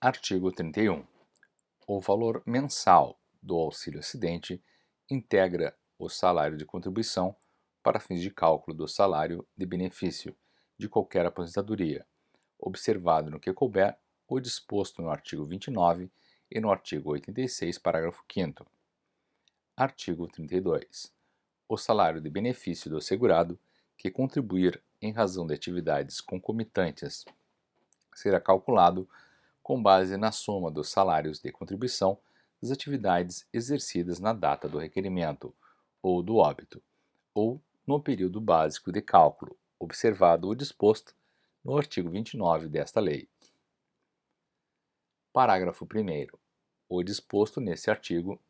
Artigo 31. O valor mensal do auxílio-acidente integra o salário de contribuição para fins de cálculo do salário de benefício de qualquer aposentadoria, observado no que couber o disposto no artigo 29 e no artigo 86, parágrafo 5º. Artigo 32. O salário de benefício do segurado que contribuir em razão de atividades concomitantes será calculado com base na soma dos salários de contribuição das atividades exercidas na data do requerimento ou do óbito, ou no período básico de cálculo, observado o disposto no artigo 29 desta lei. Parágrafo 1º. O disposto neste artigo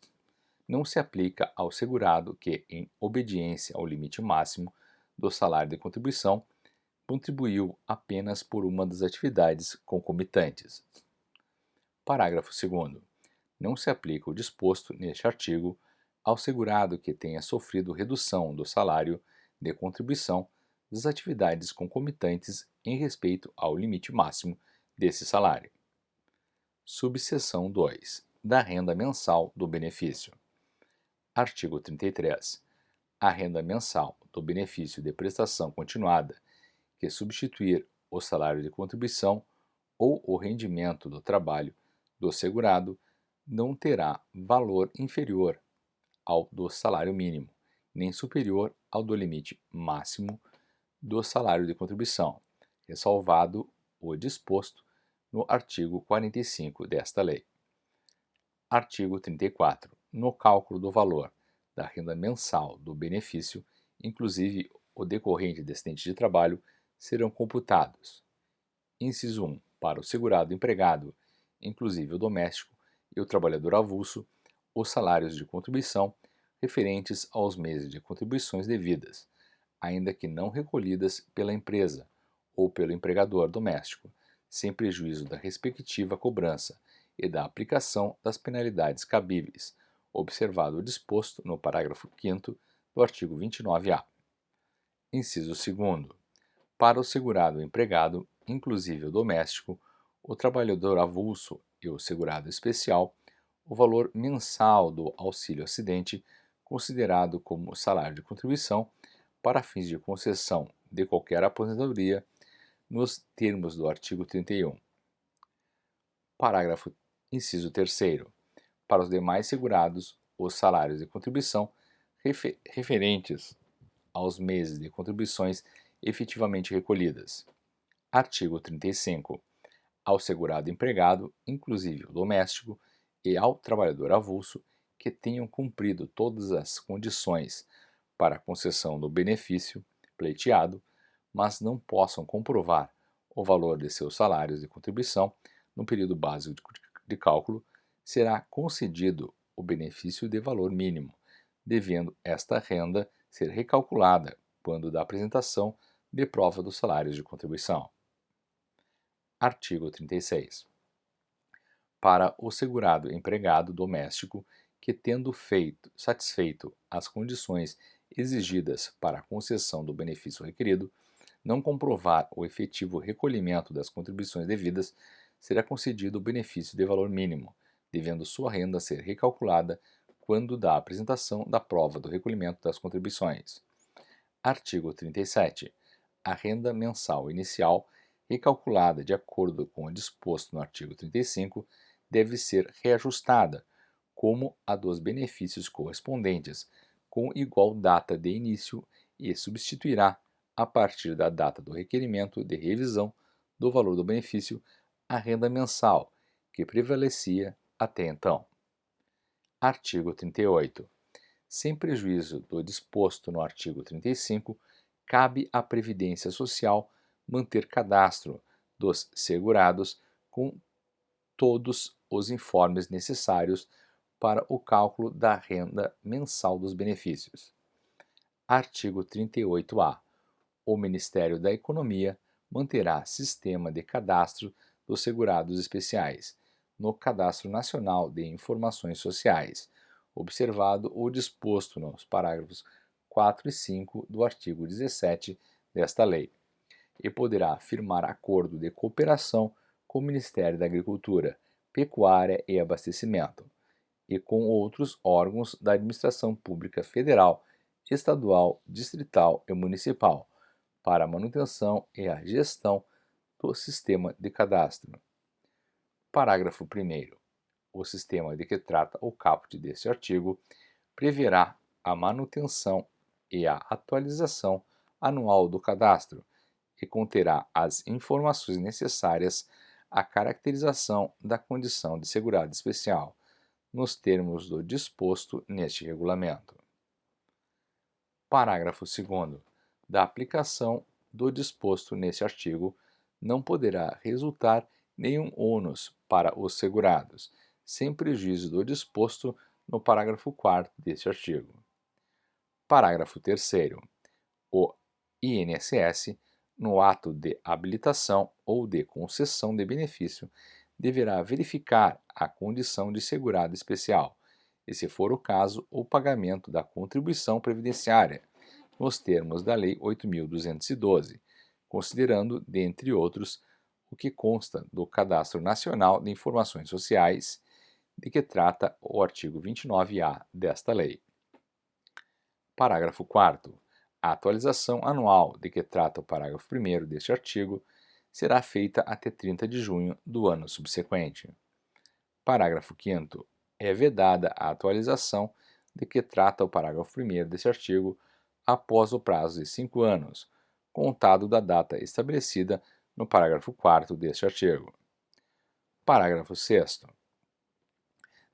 não se aplica ao segurado que, em obediência ao limite máximo do salário de contribuição, contribuiu apenas por uma das atividades concomitantes. Parágrafo 2º. Não se aplica o disposto neste artigo ao segurado que tenha sofrido redução do salário de contribuição das atividades concomitantes em respeito ao limite máximo desse salário. Subseção 2. Da renda mensal do benefício. Artigo 33. A renda mensal do benefício de prestação continuada que substituir o salário de contribuição ou o rendimento do trabalho do segurado não terá valor inferior ao do salário mínimo, nem superior ao do limite máximo do salário de contribuição, ressalvado o disposto no artigo 45 desta lei. Artigo 34. No cálculo do valor da renda mensal do benefício, inclusive o decorrente de acidente de trabalho, serão computados: inciso 1. Para o segurado empregado, inclusive o doméstico e o trabalhador avulso, os salários de contribuição referentes aos meses de contribuições devidas, ainda que não recolhidas pela empresa ou pelo empregador doméstico, sem prejuízo da respectiva cobrança e da aplicação das penalidades cabíveis, observado o disposto no parágrafo 5º do artigo 29-A. Inciso 2º. Para o segurado empregado, inclusive o doméstico, o trabalhador avulso e o segurado especial, o valor mensal do auxílio-acidente considerado como salário de contribuição para fins de concessão de qualquer aposentadoria nos termos do artigo 31. Parágrafo inciso 3º. Para os demais segurados, os salários de contribuição referentes aos meses de contribuições efetivamente recolhidas. Artigo 35. Ao segurado empregado, inclusive o doméstico, e ao trabalhador avulso que tenham cumprido todas as condições para a concessão do benefício pleiteado, mas não possam comprovar o valor de seus salários de contribuição no período básico de cálculo, será concedido o benefício de valor mínimo, devendo esta renda ser recalculada quando da apresentação de prova dos salários de contribuição. Artigo 36. Para o segurado empregado doméstico que, tendo satisfeito as condições exigidas para a concessão do benefício requerido, não comprovar o efetivo recolhimento das contribuições devidas, será concedido o benefício de valor mínimo, devendo sua renda ser recalculada quando da apresentação da prova do recolhimento das contribuições. Artigo 37. A renda mensal inicial, recalculada de acordo com o disposto no artigo 35, deve ser reajustada, como a dos benefícios correspondentes, com igual data de início e substituirá, a partir da data do requerimento de revisão do valor do benefício, a renda mensal que prevalecia até então. Artigo 38. Sem prejuízo do disposto no artigo 35, cabe à Previdência Social manter cadastro dos segurados com todos os informes necessários para o cálculo da renda mensal dos benefícios. Artigo 38-A. O Ministério da Economia manterá sistema de cadastro dos segurados especiais no Cadastro Nacional de Informações Sociais, observado o disposto nos parágrafos 4 e 5 do artigo 17 desta lei, e poderá firmar acordo de cooperação com o Ministério da Agricultura, Pecuária e Abastecimento, e com outros órgãos da administração pública federal, estadual, distrital e municipal, para a manutenção e a gestão do sistema de cadastro. Parágrafo 1º. O sistema de que trata o caput deste artigo preverá a manutenção e a atualização anual do cadastro e conterá as informações necessárias à caracterização da condição de segurado especial, nos termos do disposto neste regulamento. Parágrafo 2º. Da aplicação do disposto neste artigo não poderá resultar nenhum ônus para os segurados, sem prejuízo do disposto no parágrafo 4º deste artigo. Parágrafo 3º. O INSS, no ato de habilitação ou de concessão de benefício, deverá verificar a condição de segurado especial e, se for o caso, o pagamento da contribuição previdenciária, nos termos da Lei 8.212, considerando, dentre outros, o que consta do Cadastro Nacional de Informações Sociais, de que trata o artigo 29-A desta lei. Parágrafo 4º. A atualização anual de que trata o parágrafo 1º deste artigo será feita até 30 de junho do ano subsequente. Parágrafo 5º. É vedada a atualização de que trata o parágrafo 1º deste artigo após o prazo de 5 anos, contado da data estabelecida no parágrafo 4º deste artigo. Parágrafo 6º.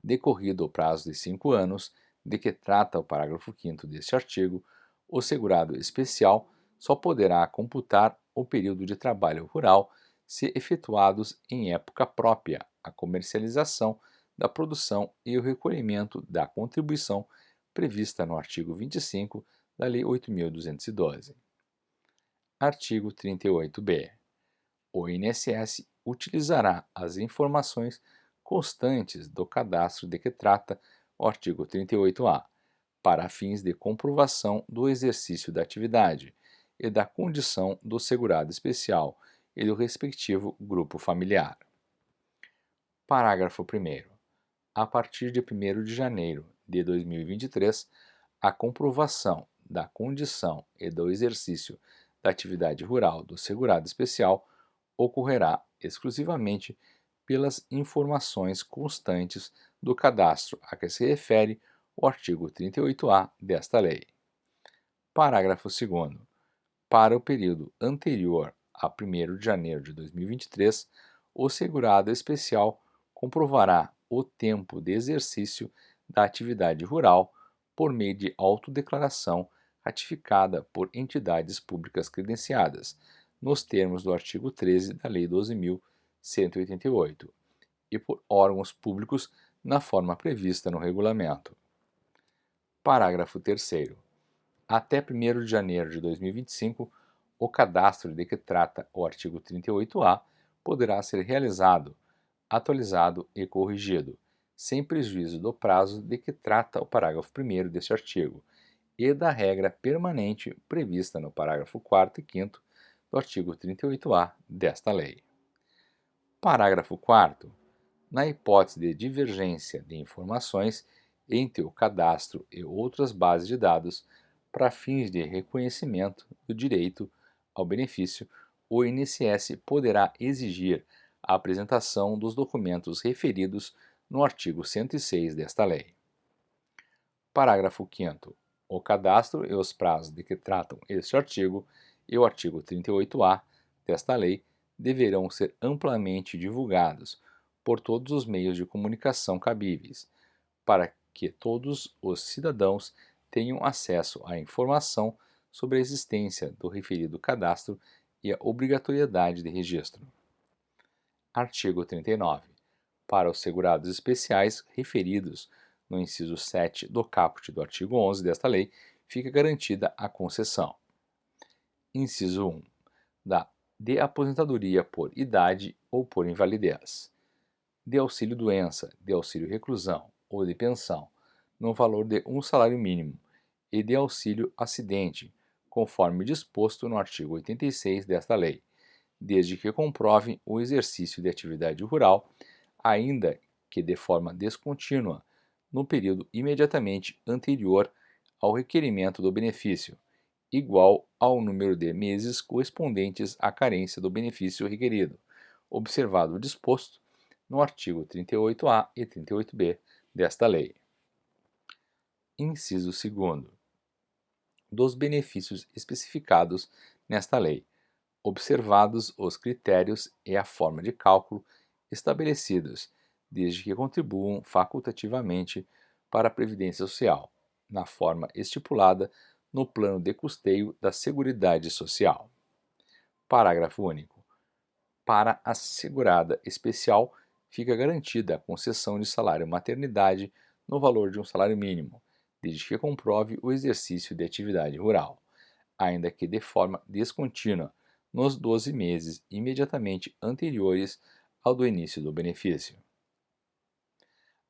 Decorrido o prazo de 5 anos de que trata o parágrafo 5º deste artigo, o segurado especial só poderá computar o período de trabalho rural se efetuados em época própria a comercialização da produção e o recolhimento da contribuição prevista no artigo 25 da Lei 8.212. Artigo 38b. O INSS utilizará as informações constantes do cadastro de que trata o artigo 38-A, para fins de comprovação do exercício da atividade e da condição do segurado especial e do respectivo grupo familiar. Parágrafo 1º. A partir de 1º de janeiro de 2023, a comprovação da condição e do exercício da atividade rural do segurado especial ocorrerá exclusivamente pelas informações constantes do cadastro a que se refere o artigo 38-A desta lei. Parágrafo 2º. Para o período anterior a 1º de janeiro de 2023, o segurado especial comprovará o tempo de exercício da atividade rural por meio de autodeclaração ratificada por entidades públicas credenciadas, nos termos do artigo 13 da Lei 12.188, e por órgãos públicos na forma prevista no regulamento. Parágrafo 3º. Até 1º de janeiro de 2025, o cadastro de que trata o artigo 38-A poderá ser realizado, atualizado e corrigido, sem prejuízo do prazo de que trata o parágrafo 1º deste artigo e da regra permanente prevista no parágrafo 4º e 5º do artigo 38-A desta lei. Parágrafo 4º. Na hipótese de divergência de informações entre o cadastro e outras bases de dados, para fins de reconhecimento do direito ao benefício, o INSS poderá exigir a apresentação dos documentos referidos no artigo 106 desta lei. Parágrafo 5º. O cadastro e os prazos de que tratam este artigo e o artigo 38-A desta lei deverão ser amplamente divulgados por todos os meios de comunicação cabíveis, para que todos os cidadãos tenham acesso à informação sobre a existência do referido cadastro e a obrigatoriedade de registro. Artigo 39. Para os segurados especiais referidos no inciso 7 do caput do artigo 11 desta lei, fica garantida a concessão. Inciso 1. De aposentadoria por idade ou por invalidez, de auxílio-doença, de auxílio-reclusão ou de pensão, no valor de um salário mínimo, e de auxílio-acidente, conforme disposto no artigo 86 desta lei, desde que comprovem o exercício de atividade rural, ainda que de forma descontínua, no período imediatamente anterior ao requerimento do benefício, igual ao número de meses correspondentes à carência do benefício requerido, observado o disposto no artigo 38A e 38B desta lei. Inciso 2º. Dos benefícios especificados nesta lei, observados os critérios e a forma de cálculo estabelecidos, desde que contribuam facultativamente para a Previdência Social, na forma estipulada no Plano de Custeio da Seguridade Social. Parágrafo único. Para a segurada especial, fica garantida a concessão de salário maternidade no valor de um salário mínimo, desde que comprove o exercício de atividade rural, ainda que de forma descontínua, nos 12 meses imediatamente anteriores ao do início do benefício.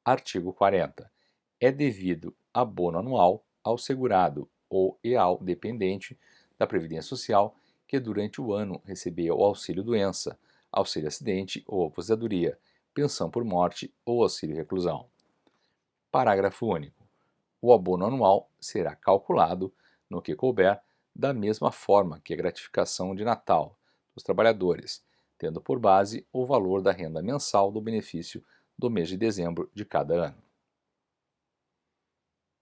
Artigo 40. É devido abono anual ao segurado ou e ao dependente da Previdência Social que durante o ano recebeu o auxílio-doença, auxílio-acidente ou aposentadoria, pensão por morte ou auxílio-reclusão. Parágrafo único. O abono anual será calculado, no que couber, da mesma forma que a gratificação de Natal dos trabalhadores, tendo por base o valor da renda mensal do benefício do mês de dezembro de cada ano.